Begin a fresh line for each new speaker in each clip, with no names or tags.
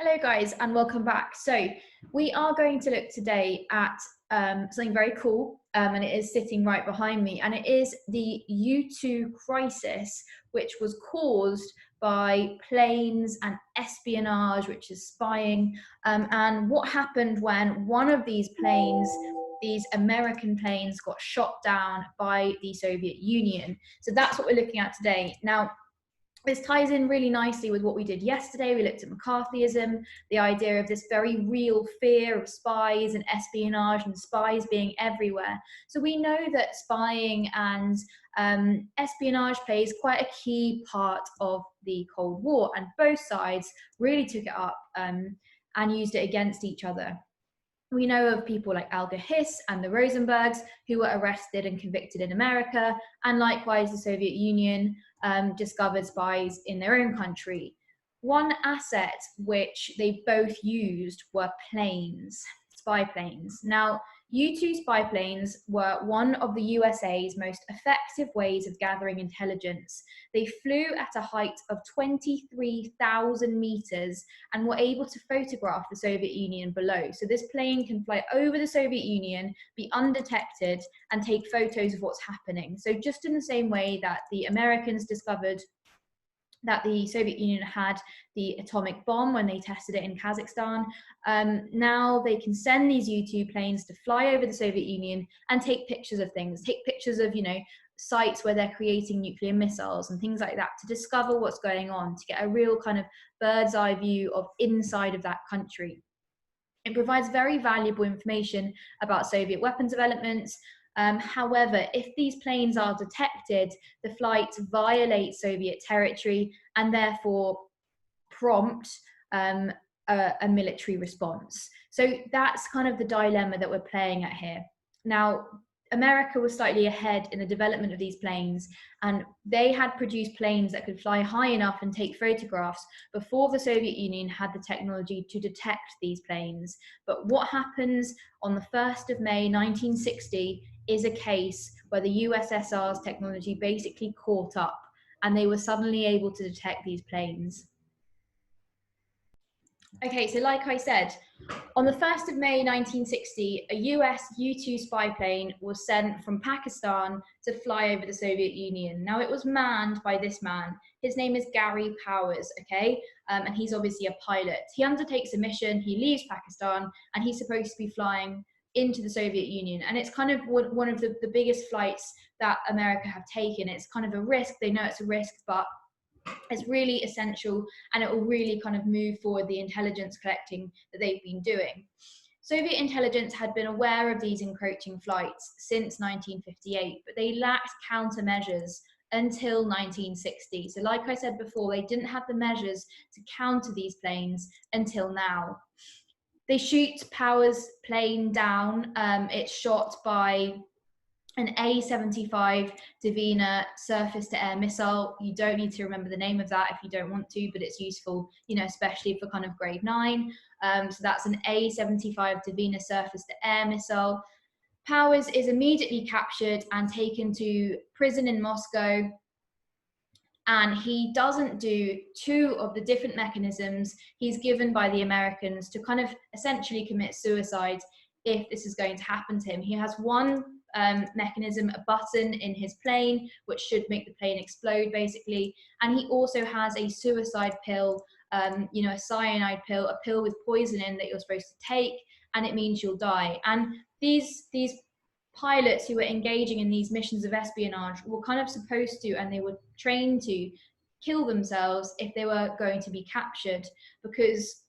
Hello guys and welcome back. So we are going to look today at something very cool and it is sitting right behind me, and it is the U2 crisis, which was caused by planes and espionage, which is spying, and what happened when one of these planes, these American planes, got shot down by the Soviet Union. So that's what we're looking at today. Now, this ties in really nicely with what we did yesterday. We looked at McCarthyism, the idea of this very real fear of spies and espionage and spies being everywhere. So we know that spying and espionage plays quite a key part of the Cold War, and both sides really took it up and used it against each other. We know of people like Alger Hiss and the Rosenbergs who were arrested and convicted in America, and likewise the Soviet Union discovered spies in their own country. One asset which they both used were planes, spy planes. Now, U-2 spy planes were one of the USA's most effective ways of gathering intelligence. They flew at a height of 23,000 meters and were able to photograph the Soviet Union below. So this plane can fly over the Soviet Union, be undetected, and take photos of what's happening. So just in the same way that the Americans discovered that the Soviet Union had the atomic bomb when they tested it in Kazakhstan, now they can send these U-2 planes to fly over the Soviet Union and take pictures of things, take pictures of, sites where they're creating nuclear missiles and things like that, to discover what's going on, to get a real kind of bird's eye view of inside of that country. It provides very valuable information about Soviet weapons developments. However, if these planes are detected, the flight violates Soviet territory and therefore prompt a military response. So that's kind of the dilemma that we're playing at here. Now, America was slightly ahead in the development of these planes, and they had produced planes that could fly high enough and take photographs before the Soviet Union had the technology to detect these planes. But what happens on the 1st of May 1960 is a case where the USSR's technology basically caught up and they were suddenly able to detect these planes. Okay, so like I said, on the 1st of May 1960, a US U-2 spy plane was sent from Pakistan to fly over the Soviet Union. Now, it was manned by this man. His name is Gary Powers, okay? And he's obviously a pilot. He undertakes a mission, he leaves Pakistan, and he's supposed to be flying into the Soviet Union. And it's kind of one of the biggest flights that America have taken. It's kind of a risk. They know it's a risk, but it's really essential, and it will really kind of move forward the intelligence collecting that they've been doing. Soviet intelligence had been aware of these encroaching flights since 1958, but they lacked countermeasures until 1960. So like I said before, they didn't have the measures to counter these planes until now. They shoot Powers' plane down. It's shot by an A-75 Divina surface-to-air missile. You don't need to remember the name of that if you don't want to, but it's useful, especially for kind of grade 9. So that's an A-75 Divina surface-to-air missile. Powers is immediately captured and taken to prison in Moscow, and he doesn't do two of the different mechanisms he's given by the Americans to kind of essentially commit suicide if this is going to happen to him. He has one mechanism, a button in his plane, which should make the plane explode, basically. And he also has a suicide pill, a cyanide pill, a pill with poison in that you're supposed to take, and it means you'll die. And these pilots who were engaging in these missions of espionage were kind of supposed to, and they were trained to, kill themselves if they were going to be captured, because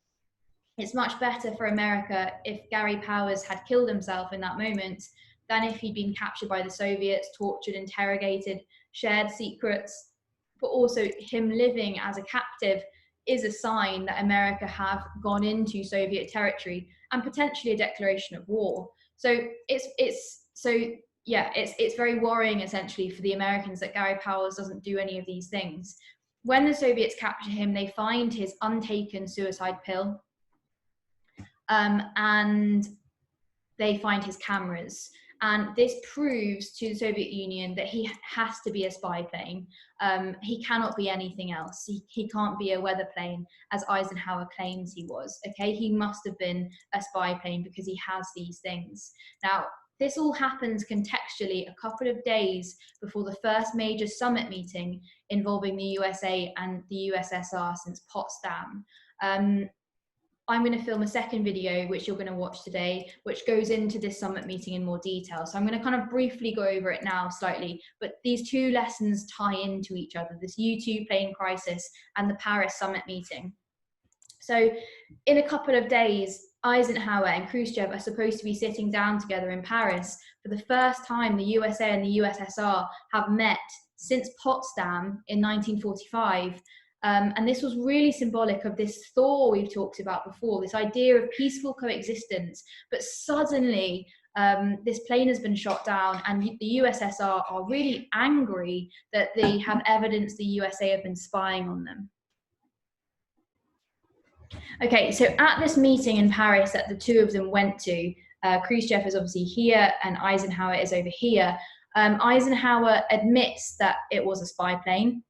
it's much better for America if Gary Powers had killed himself in that moment than if he'd been captured by the Soviets, tortured, interrogated, shared secrets. But also, him living as a captive is a sign that America have gone into Soviet territory and potentially a declaration of war. So it's very worrying, essentially, for the Americans that Gary Powers doesn't do any of these things. When the Soviets capture him, they find his untaken suicide pill, and they find his cameras. And this proves to the Soviet Union that he has to be a spy plane. He cannot be anything else. He can't be a weather plane, as Eisenhower claims he was. Okay, he must have been a spy plane because he has these things. Now, this all happens contextually a couple of days before the first major summit meeting involving the USA and the USSR since Potsdam. I'm going to film a second video, which you're going to watch today, which goes into this summit meeting in more detail. So I'm going to kind of briefly go over it now slightly, but these two lessons tie into each other, this U-2 plane crisis and the Paris summit meeting. So in a couple of days, Eisenhower and Khrushchev are supposed to be sitting down together in Paris. For the first time, the USA and the USSR have met since Potsdam in 1945. And this was really symbolic of this thaw we've talked about before, this idea of peaceful coexistence. But suddenly, this plane has been shot down, and the USSR are really angry that they have evidence the USA have been spying on them. Okay, so at this meeting in Paris that the two of them went to, Khrushchev is obviously here and Eisenhower is over here. Eisenhower admits that it was a spy plane,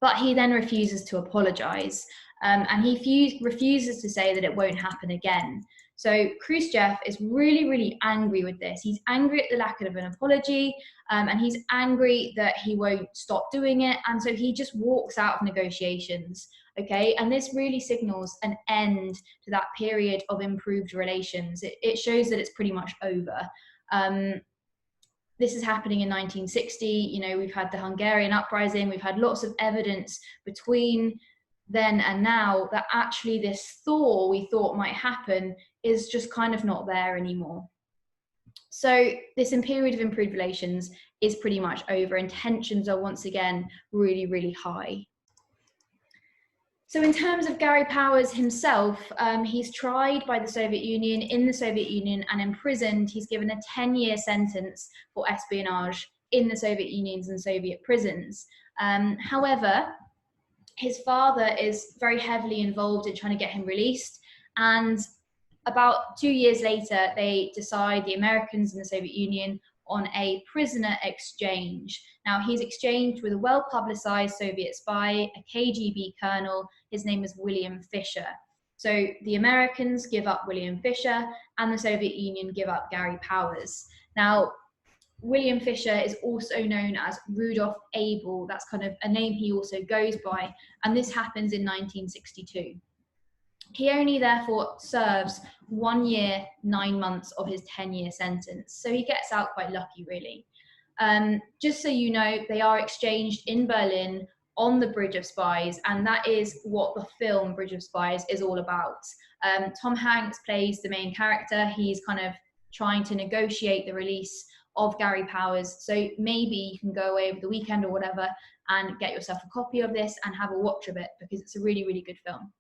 but he then refuses to apologize. And he refuses to say that it won't happen again. So Khrushchev is really, really angry with this. He's angry at the lack of an apology, and he's angry that he won't stop doing it. And so he just walks out of negotiations. Okay, and this really signals an end to that period of improved relations. It shows that it's pretty much over. This is happening in 1960. You know, we've had the Hungarian uprising. We've had lots of evidence between then and now that actually this thaw we thought might happen is just kind of not there anymore. So this period of improved relations is pretty much over, and tensions are once again really, really high. So in terms of Gary Powers himself, he's tried by the Soviet Union in the Soviet Union and imprisoned. He's given a 10-year sentence for espionage in the Soviet Union's and Soviet prisons. However, his father is very heavily involved in trying to get him released. And about 2 years later, they decide, the Americans and the Soviet Union, on a prisoner exchange. Now, he's exchanged with a well-publicized Soviet spy, a KGB colonel. His name is William Fisher. So the Americans give up William Fisher and the Soviet Union give up Gary Powers. Now, William Fisher is also known as Rudolph Abel. That's kind of a name he also goes by. And this happens in 1962. He only therefore serves 1 year, 9 months of his 10-year sentence. So he gets out quite lucky, really. Just so you know, they are exchanged in Berlin on the Bridge of Spies, and that is what the film Bridge of Spies is all about. Tom Hanks plays the main character. He's kind of trying to negotiate the release of Gary Powers. So maybe you can go away over the weekend or whatever and get yourself a copy of this and have a watch of it, because it's a really, really good film.